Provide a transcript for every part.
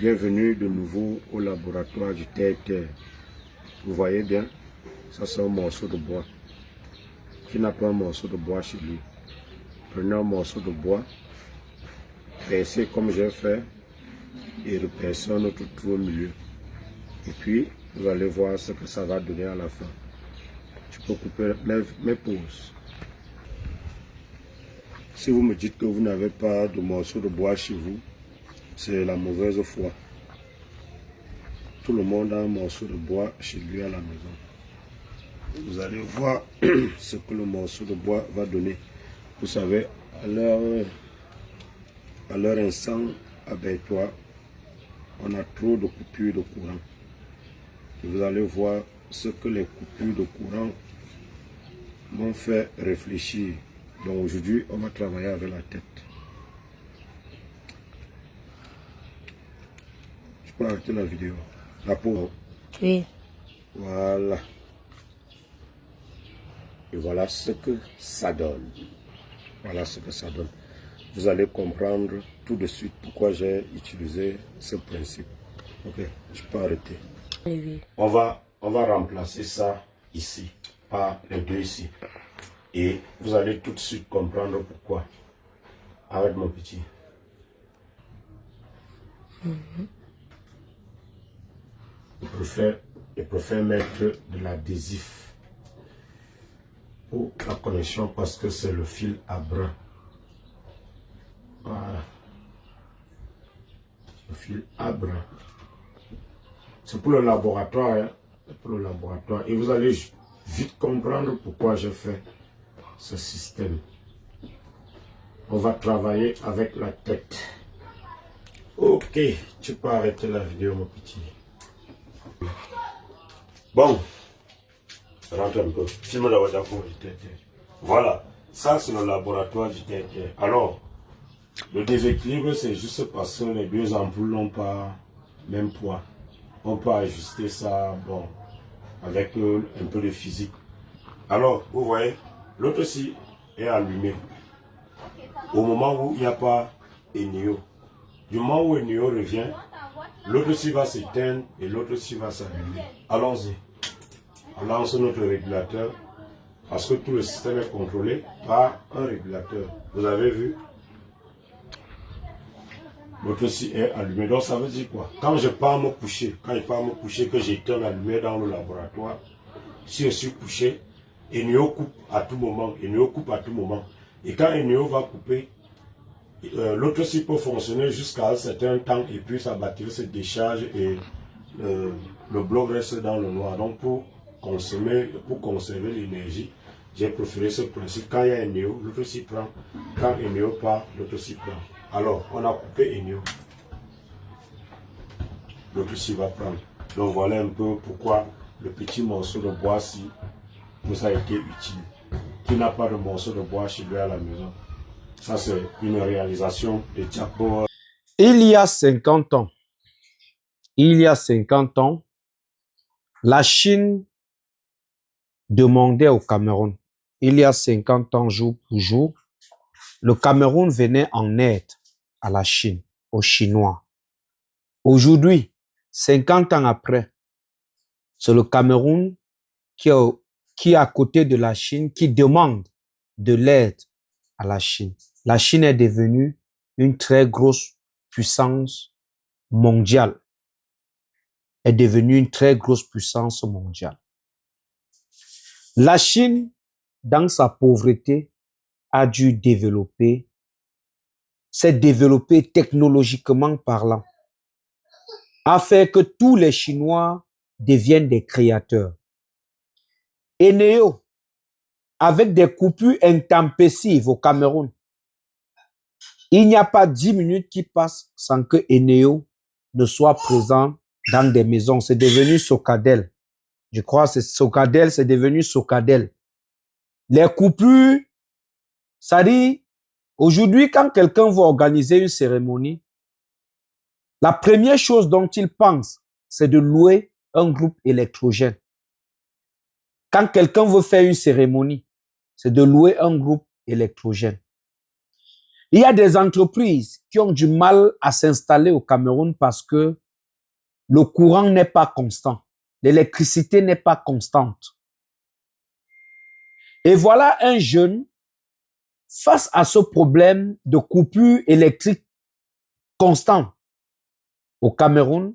Bienvenue de nouveau au laboratoire du Terre-Terre. Vous voyez bien, ça c'est un morceau de bois. Qui n'a pas un morceau de bois chez lui? Prenez un morceau de bois, percez comme j'ai fait et repercez un autre trou au milieu. Et puis, vous allez voir ce que ça va donner à la fin. Tu peux couper mes pauses. Si vous me dites que vous n'avez pas de morceau de bois chez vous, c'est la mauvaise foi. Tout le monde a un morceau de bois chez lui à la maison. Vous allez voir ce que le morceau de bois va donner. Vous savez, à leur instant abattoir, on a trop de coupures de courant. Et vous allez voir ce que les coupures de courant m'ont fait réfléchir. Donc aujourd'hui, on va travailler avec la tête. Je peux arrêter la vidéo. La peau. Oui. Voilà. Et voilà ce que ça donne. Voilà ce que ça donne. Vous allez comprendre tout de suite pourquoi j'ai utilisé ce principe. Ok, je peux arrêter. Oui. On va remplacer ça ici, par les deux ici. Et vous allez tout de suite comprendre pourquoi. Arrête mon petit. Je préfère mettre de l'adhésif pour la connexion parce que c'est le fil à brin. Voilà. Le fil à brin. C'est pour le laboratoire. Hein? C'est pour le laboratoire. Et vous allez vite comprendre pourquoi je fais ce système. On va travailler avec la tête. Ok, tu peux arrêter la vidéo, mon petit. Bon, rentre un peu. Voilà, ça c'est le laboratoire du Terre-Terre. Alors, le déséquilibre, c'est juste parce que les deux ampoules n'ont pas même poids. On peut ajuster ça, bon, avec un peu de physique. Alors, vous voyez, l'autre ci est allumé. Au moment où il n'y a pas Enio. Du moment où Enio revient, l'autre ci va s'éteindre et l'autre ci va s'allumer. Allons-y. On lance notre régulateur parce que tout le système est contrôlé par un régulateur. Vous avez vu? L'autre ci est allumé. Donc ça veut dire quoi? Quand je pars me coucher, que j'éteins la lumière dans le laboratoire, si je suis couché, Enio coupe à tout moment. Enio coupe à tout moment. Et quand Enio va couper, l'autre ci peut fonctionner jusqu'à un certain temps et puis sa batterie se décharge et le bloc reste dans le noir. Donc pour conserver l'énergie, j'ai préféré ce principe. Quand il y a Enio, l'autre ci prend. Quand Enio part, l'autre ci prend. Alors, on a coupé Enio. L'autre ci va prendre. Donc voilà un peu pourquoi le petit morceau de bois-ci nous a été utile. Qui n'a pas de morceau de bois chez lui à la maison? Ça, c'est une réalisation de Tchako. Il y a 50 ans, la Chine demandait au Cameroun, il y a 50 ans, jour pour jour, le Cameroun venait en aide à la Chine, aux Chinois. Aujourd'hui, 50 ans après, c'est le Cameroun qui est à côté de la Chine, qui demande de l'aide à la Chine. La Chine est devenue une très grosse puissance mondiale. Est devenue une très grosse puissance mondiale. La Chine, dans sa pauvreté, a dû s'est développée technologiquement parlant, a fait que tous les Chinois deviennent des créateurs. Eneo, avec des coupures intempestives au Cameroun, il n'y a pas 10 minutes qui passent sans que Eneo ne soit présent dans des maisons. C'est devenu Socadel. Je crois que c'est Socadel, c'est devenu Socadel. Les coupures, ça dit, aujourd'hui, quand quelqu'un veut organiser une cérémonie, la première chose dont il pense, c'est de louer un groupe électrogène. Quand quelqu'un veut faire une cérémonie, c'est de louer un groupe électrogène. Il y a des entreprises qui ont du mal à s'installer au Cameroun parce que le courant n'est pas constant. L'électricité n'est pas constante. Et voilà un jeune face à ce problème de coupure électrique constant au Cameroun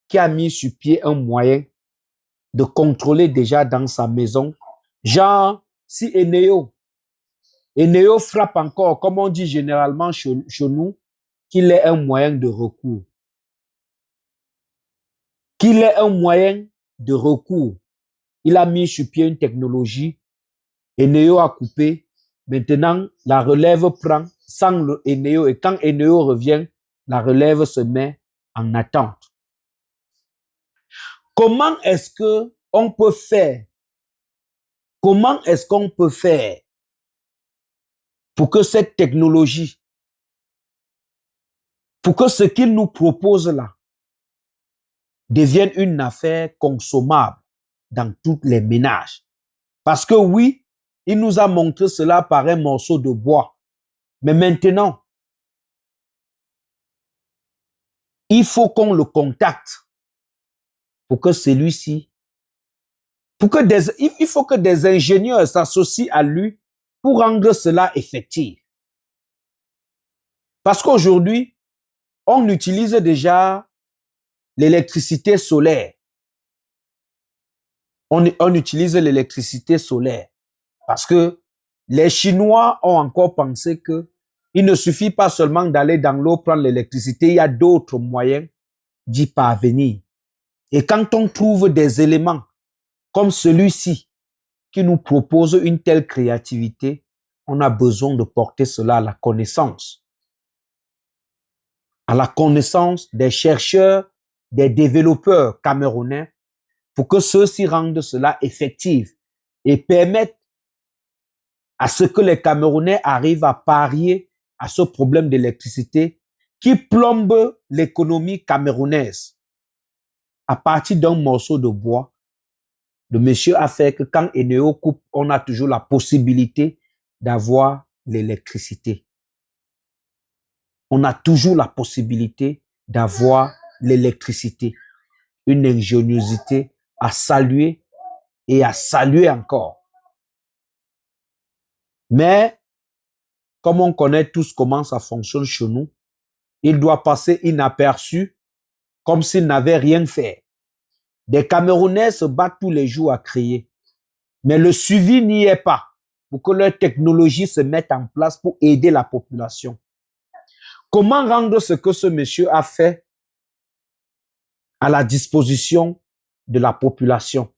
qui a mis sur pied un moyen de contrôler déjà dans sa maison. Genre, si Eneo frappe encore, comme on dit généralement chez nous, qu'il est un moyen de recours. Qu'il est un moyen de recours. Il a mis sur pied une technologie. Eneo a coupé. Maintenant, la relève prend sans le Eneo. Et quand Eneo revient, la relève se met en attente. Comment est-ce que on peut faire? Comment est-ce qu'on peut faire pour que cette technologie, pour que ce qu'il nous propose là, devienne une affaire consommable dans tous les ménages? Parce que oui, il nous a montré cela par un morceau de bois. Mais maintenant, il faut qu'on le contacte pour que celui-ci, il faut que des ingénieurs s'associent à lui pour rendre cela effectif. Parce qu'aujourd'hui, on utilise déjà l'électricité solaire. On utilise l'électricité solaire parce que les Chinois ont encore pensé que il ne suffit pas seulement d'aller dans l'eau prendre l'électricité, il y a d'autres moyens d'y parvenir. Et quand on trouve des éléments comme celui-ci qui nous propose une telle créativité, on a besoin de porter cela à la connaissance des chercheurs, des développeurs camerounais, pour que ceux-ci rendent cela effectif et permettent à ce que les Camerounais arrivent à parier à ce problème d'électricité qui plombe l'économie camerounaise. À partir d'un morceau de bois, le monsieur a fait que quand Eneo coupe, on a toujours la possibilité d'avoir l'électricité. On a toujours la possibilité d'avoir l'électricité. Une ingéniosité à saluer et à saluer encore. Mais, comme on connaît tous comment ça fonctionne chez nous, il doit passer inaperçu comme s'il n'avait rien fait. Des Camerounais se battent tous les jours à créer. Mais le suivi n'y est pas pour que leur technologie se mette en place pour aider la population. Comment rendre ce que ce monsieur a fait à la disposition de la population?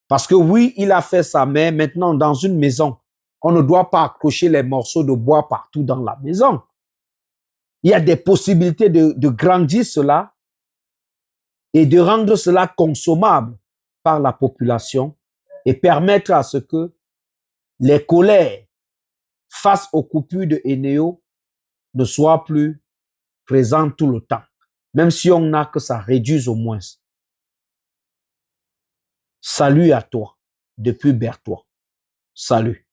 Parce que oui, il a fait ça, mais maintenant, dans une maison, on ne doit pas accrocher les morceaux de bois partout dans la maison. Il y a des possibilités de grandir cela et de rendre cela consommable par la population et permettre à ce que les colères face aux coupures de Eneo ne soient plus présentes tout le temps. Même si on a que ça réduise au moins. Salut à toi depuis Berthois. Salut.